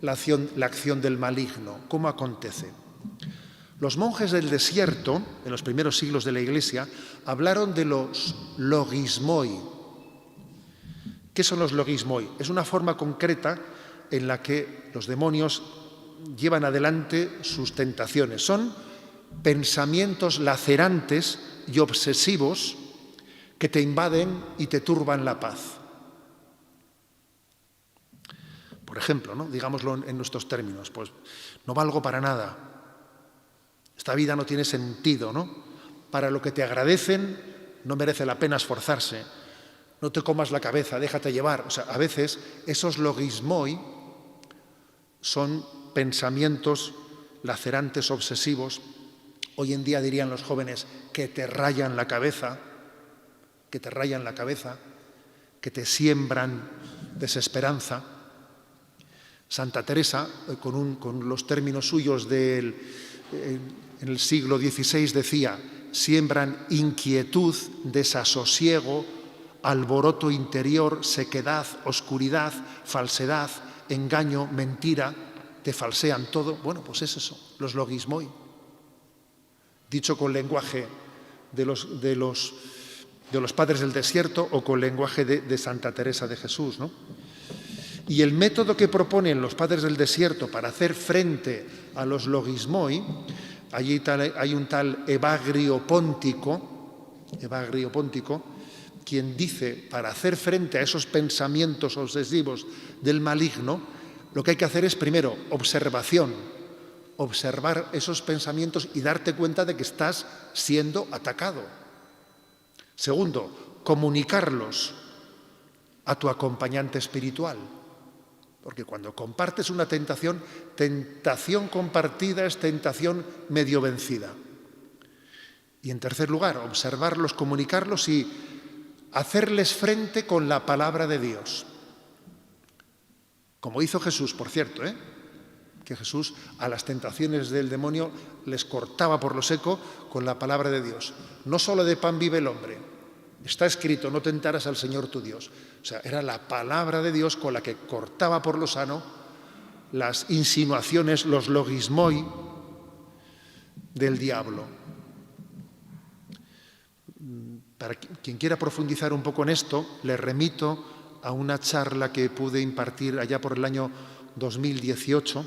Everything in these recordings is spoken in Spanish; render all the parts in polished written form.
la acción del maligno. ¿Cómo acontece? Los monjes del desierto, en los primeros siglos de la Iglesia, hablaron de los logismoi. ¿Qué son los logismoi? Es una forma concreta en la que los demonios llevan adelante sus tentaciones. Son pensamientos lacerantes y obsesivos que te invaden y te turban la paz. Por ejemplo, ¿no? Digámoslo en nuestros términos, pues no valgo para nada. Esta vida no tiene sentido, ¿no? Para lo que te agradecen no merece la pena esforzarse. No te comas la cabeza, déjate llevar. O sea, a veces esos logismoi son pensamientos lacerantes, obsesivos. Hoy en día dirían los jóvenes que te rayan la cabeza, que te siembran desesperanza. Santa Teresa, con los términos suyos en el siglo XVI, decía: siembran inquietud, desasosiego, alboroto interior, sequedad, oscuridad, falsedad, engaño, mentira, te falsean todo. Bueno, pues es eso, los logismoi. Dicho con lenguaje de los padres del desierto o con lenguaje de Santa Teresa de Jesús, ¿no? Y el método que proponen los padres del desierto para hacer frente a los logismoi, hay un tal Evagrio Póntico, quien dice, para hacer frente a esos pensamientos obsesivos del maligno, lo que hay que hacer es, primero, observar esos pensamientos y darte cuenta de que estás siendo atacado. Segundo, comunicarlos a tu acompañante espiritual. Porque cuando compartes una tentación compartida es tentación medio vencida. Y en tercer lugar, observarlos, comunicarlos y hacerles frente con la palabra de Dios. Como hizo Jesús, por cierto, que Jesús a las tentaciones del demonio les cortaba por lo seco con la palabra de Dios. No solo de pan vive el hombre, está escrito, no tentarás al Señor tu Dios. O sea, era la palabra de Dios con la que cortaba por lo sano las insinuaciones, los logismoi del diablo. Para quien quiera profundizar un poco en esto, le remito a una charla que pude impartir allá por el año 2018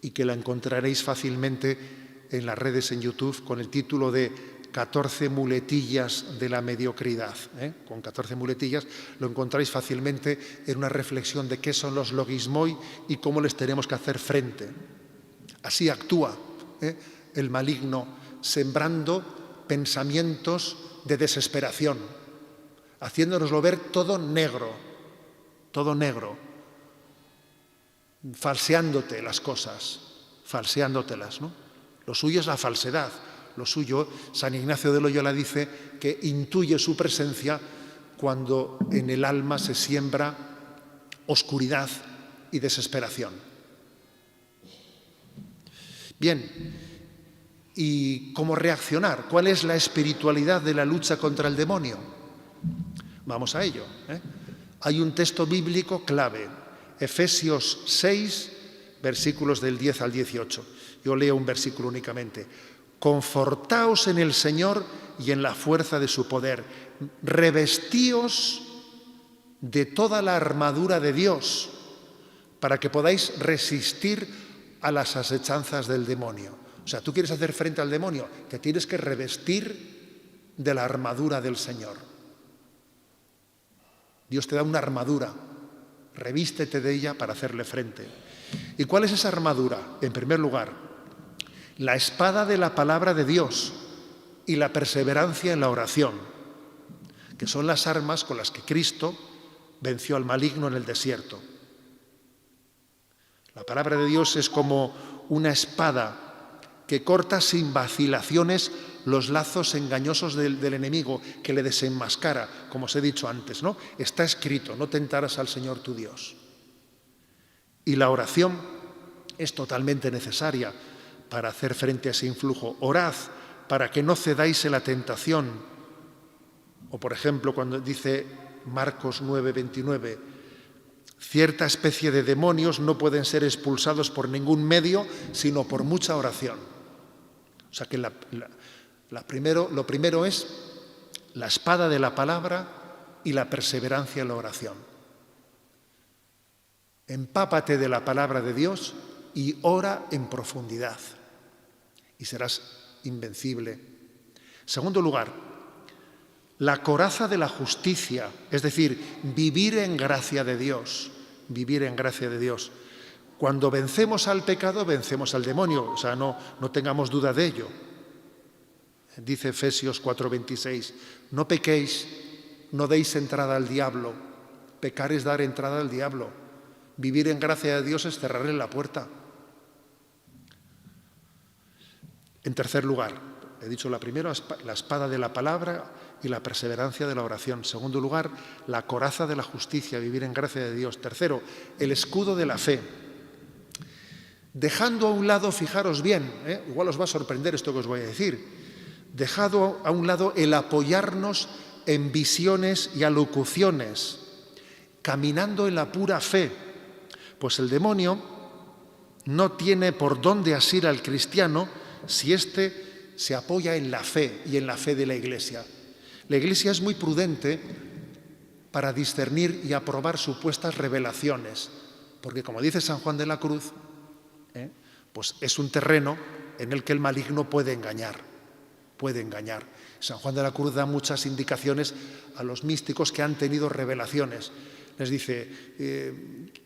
y que la encontraréis fácilmente en las redes en YouTube con el título de 14 muletillas de la mediocridad. Con 14 muletillas lo encontráis fácilmente en una reflexión de qué son los logismoi y cómo les tenemos que hacer frente. Así actúa el maligno, sembrando pensamientos de desesperación, haciéndonoslo ver todo negro, falseándote las cosas, falseándotelas, ¿no? Lo suyo es la falsedad. Lo suyo, San Ignacio de Loyola dice que intuye su presencia cuando en el alma se siembra oscuridad y desesperación. Bien, ¿y cómo reaccionar? ¿Cuál es la espiritualidad de la lucha contra el demonio? Vamos a ello. Hay un texto bíblico clave, Efesios 6, versículos del 10 al 18. Yo leo un versículo únicamente. Confortaos en el Señor y en la fuerza de su poder. Revestíos de toda la armadura de Dios para que podáis resistir a las asechanzas del demonio. O sea, tú quieres hacer frente al demonio, te tienes que revestir de la armadura del Señor. Dios te da una armadura, revístete de ella para hacerle frente. ¿Y cuál es esa armadura? En primer lugar, la espada de la palabra de Dios y la perseverancia en la oración, que son las armas con las que Cristo venció al maligno en el desierto. La palabra de Dios es como una espada que corta sin vacilaciones los lazos engañosos del enemigo, que le desenmascara, como os he dicho antes, ¿no? Está escrito, no tentarás al Señor tu Dios. Y la oración es totalmente necesaria para hacer frente a ese influjo. Orad para que no cedáis en la tentación. O, por ejemplo, cuando dice Marcos 9:29, Cierta especie de demonios no pueden ser expulsados por ningún medio, sino por mucha oración. O sea que lo primero es la espada de la palabra y la perseverancia en la oración. Empápate de la palabra de Dios y ora en profundidad y serás invencible. Segundo lugar, la coraza de la justicia, es decir, vivir en gracia de Dios, vivir en gracia de Dios. Cuando vencemos al pecado, vencemos al demonio, o sea, no tengamos duda de ello. Dice Efesios 4:26, no pequéis, no deis entrada al diablo. Pecar es dar entrada al diablo. Vivir en gracia de Dios es cerrarle la puerta. En tercer lugar, he dicho la primera, la espada de la palabra y la perseverancia de la oración. En segundo lugar, la coraza de la justicia, vivir en gracia de Dios. Tercero, el escudo de la fe. Dejando a un lado, fijaros bien, igual os va a sorprender esto que os voy a decir, dejado a un lado el apoyarnos en visiones y alocuciones, caminando en la pura fe, pues el demonio no tiene por dónde asir al cristiano si éste se apoya en la fe y en la fe de la Iglesia. La Iglesia es muy prudente para discernir y aprobar supuestas revelaciones, porque como dice San Juan de la Cruz, pues es un terreno en el que el maligno puede engañar. San Juan de la Cruz da muchas indicaciones a los místicos que han tenido revelaciones. Les dice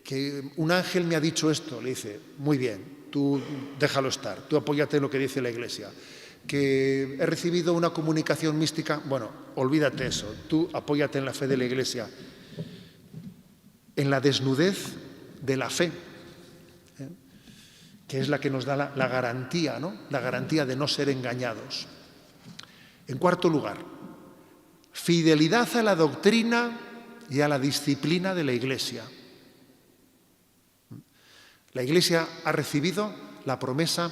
que un ángel me ha dicho esto, le dice, muy bien, tú déjalo estar, tú apóyate en lo que dice la Iglesia. Que he recibido una comunicación mística, bueno, olvídate eso, tú apóyate en la fe de la Iglesia, en la desnudez de la fe, que es la que nos da la garantía, ¿no? La garantía de no ser engañados. En cuarto lugar, fidelidad a la doctrina y a la disciplina de la Iglesia. La Iglesia ha recibido la promesa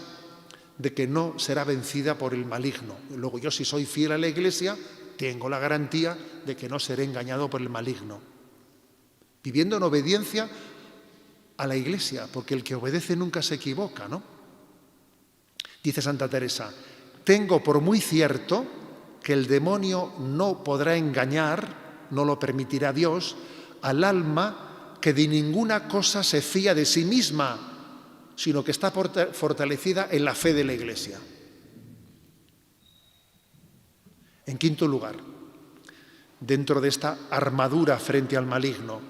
de que no será vencida por el maligno. Luego yo, si soy fiel a la Iglesia, tengo la garantía de que no seré engañado por el maligno. Viviendo en obediencia a la Iglesia, porque el que obedece nunca se equivoca, ¿no? Dice Santa Teresa, tengo por muy cierto que el demonio no podrá engañar, no lo permitirá Dios, al alma que de ninguna cosa se fía de sí misma, sino que está fortalecida en la fe de la Iglesia. En quinto lugar, dentro de esta armadura frente al maligno,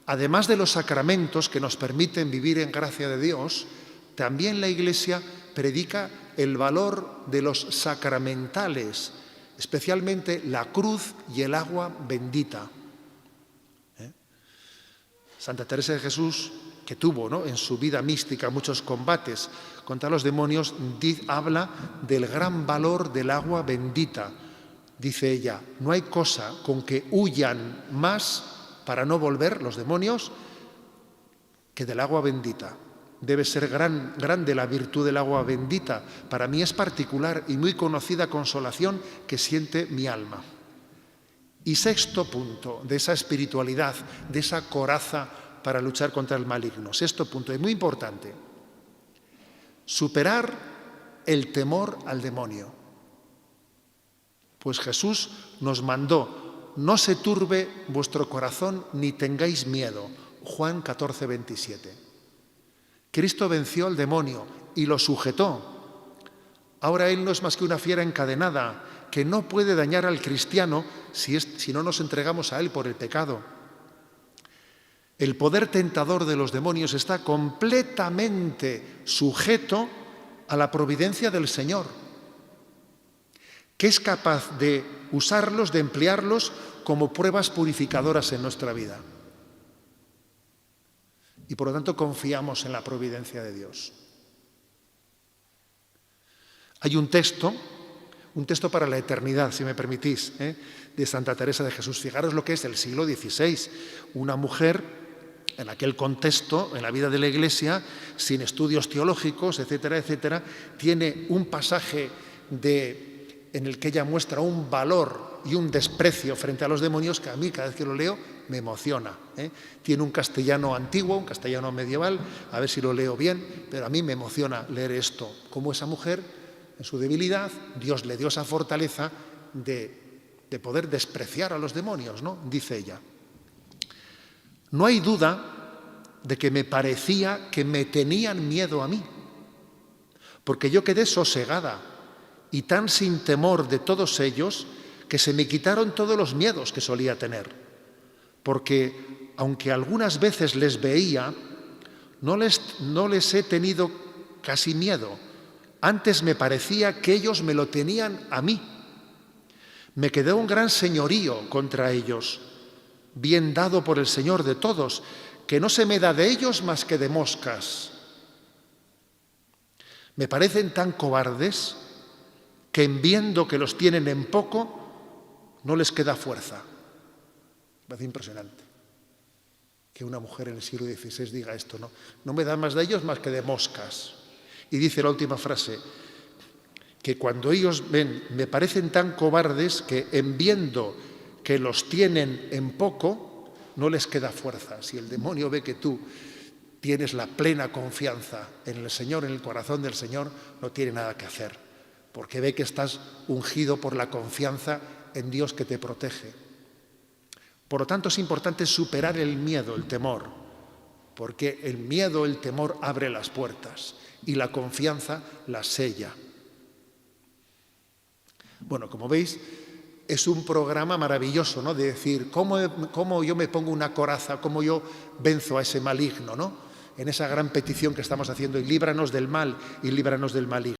además de los sacramentos que nos permiten vivir en gracia de Dios, también la Iglesia predica el valor de los sacramentales, especialmente la cruz y el agua bendita. Santa Teresa de Jesús, que tuvo, ¿no?, en su vida mística muchos combates contra los demonios, habla del gran valor del agua bendita. Dice ella, no hay cosa con que huyan más para no volver los demonios que del agua bendita. Debe ser grande la virtud del agua bendita. Para mí es particular y muy conocida consolación que siente mi alma. Y sexto punto de esa espiritualidad, de esa coraza para luchar contra el maligno. Sexto punto, es muy importante. Superar el temor al demonio. Pues Jesús nos mandó, no se turbe vuestro corazón ni tengáis miedo. Juan 14:27. Cristo venció al demonio y lo sujetó. Ahora él no es más que una fiera encadenada que no puede dañar al cristiano si no nos entregamos a él por el pecado. El poder tentador de los demonios está completamente sujeto a la providencia del Señor, que es capaz de usarlos, de emplearlos como pruebas purificadoras en nuestra vida. Y por lo tanto confiamos en la providencia de Dios. Hay un texto para la eternidad, si me permitís, de Santa Teresa de Jesús. Fijaros lo que es el siglo XVI. Una mujer, en aquel contexto, en la vida de la Iglesia, sin estudios teológicos, etcétera, etcétera, tiene un pasaje de en el que ella muestra un valor y un desprecio frente a los demonios que a mí, cada vez que lo leo, me emociona. Tiene un castellano antiguo, un castellano medieval, a ver si lo leo bien, pero a mí me emociona leer esto. Cómo esa mujer, en su debilidad, Dios le dio esa fortaleza de poder despreciar a los demonios, ¿no? Dice ella: no hay duda de que me parecía que me tenían miedo a mí, porque yo quedé sosegada y tan sin temor de todos ellos que se me quitaron todos los miedos que solía tener, porque aunque algunas veces les veía, no les he tenido casi miedo, antes me parecía que ellos me lo tenían a mí. Me quedó un gran señorío contra ellos, bien dado por el Señor de todos, que no se me da de ellos más que de moscas. Me parecen tan cobardes que en viendo que los tienen en poco, no les queda fuerza. Me parece impresionante que una mujer en el siglo XVI diga esto, ¿no? No me da más de ellos más que de moscas. Y dice la última frase, que cuando ellos ven, me parecen tan cobardes que en viendo que los tienen en poco, no les queda fuerza. Si el demonio ve que tú tienes la plena confianza en el Señor, en el corazón del Señor, no tiene nada que hacer, porque ve que estás ungido por la confianza en Dios que te protege. Por lo tanto, es importante superar el miedo, el temor, porque el miedo, el temor abre las puertas y la confianza las sella. Bueno, como veis, es un programa maravilloso, ¿no? De decir, ¿cómo yo me pongo una coraza, cómo yo venzo a ese maligno, ¿no? En esa gran petición que estamos haciendo, y líbranos del mal y líbranos del maligno.